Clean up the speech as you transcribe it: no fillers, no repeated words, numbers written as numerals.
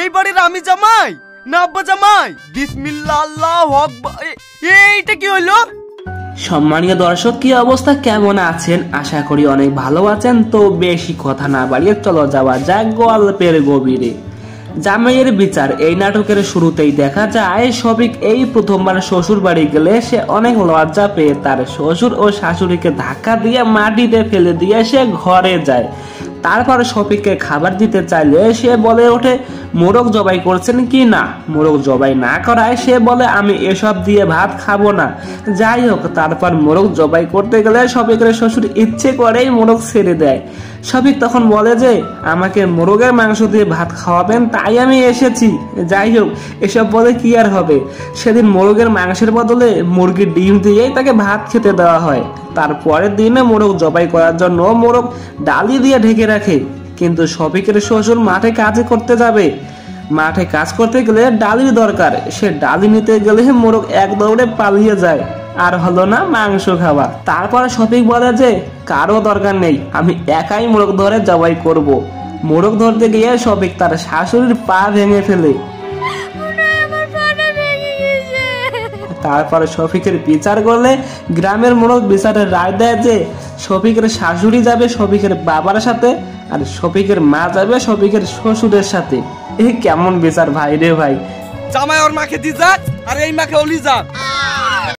এই বাড়ির আমি জামাই না আব্বা জামাই? বিসমিল্লাহ আল্লাহু আকবার। এইটা কি হলো? সম্মানীয় দর্শক, কি অবস্থা, কেমন আছেন? আশা করি অনেক ভালো আছেন। তো বেশি কথা না বাড়িয়ে চলো যাওয়া যাক গল্পের গভীরে। জামাইয়ের বিচার এই নাটকের শুরুতেই দেখা যায় শফিক এই প্রথমবার শ্বশুর বাড়ি গেলে সে অনেক লজ্জা পেয়ে তার শ্বশুর ও শাশুড়িকে ধাক্কা দিয়ে মাটিতে ফেলে দিয়ে সে ঘরে যায়। তারপর শফিককে খাবার দিতে চাইলে সে বলে ওঠে মোরগ জবাই করছেন কি না। মোরগ জবাই না করায় সে বলে আমি এসব দিয়ে ভাত খাবো না। যাই হোক, তারপর মোরগ জবাই করতে গেলে শফিকের শ্বশুর ইচ্ছে করেই মোরগ ছেড়ে দেয়। শফিক তখন বলে যে আমাকে মোরগের মাংস দিয়ে ভাত খাওয়াবেন, তাই আমি এসেছি। যাই হোক, এসব বলে কি আর হবে। সেদিন মোরগের মাংসের বদলে মুরগির ডিম দিয়েই তাকে ভাত খেতে দেওয়া হয়। তারপরের দিনে মোরগ জবাই করার জন্য মোরগ ডালি দিয়ে ঢেকে রাখে। কিন্তু শফিকের শ্বশুর মাঠে কাজ করতে যাবে। মাঠে কাজ করতে গেলে ডালির দরকার। সে ডালি নিতে গেলে মোরগ এক দৌড়ে পালিয়ে যায়। আর হলো না মাংস খাওয়া। তারপরে শফিক বলে যে কারো দরকার নেই, আমি একাই মোরগ ধরে জবাই করব। মোরগ ধরতে গিয়ে শফিক তার শাশুড়ির পা ভেঙে ফেলে। তারপরে শফিকের বিচার করলে গ্রামের মোড়ক বিচারের রায় দেয় যে শফিকের শাশুড়ি যাবে শফিকের বাবার সাথে, আর শফিকের মা যাবে শফিকের শ্বশুরের সাথে। এই কেমন বিচার ভাই রে ভাই! জামাই ওর মাকে দি যাক আর এই মাকে ওলি যাক।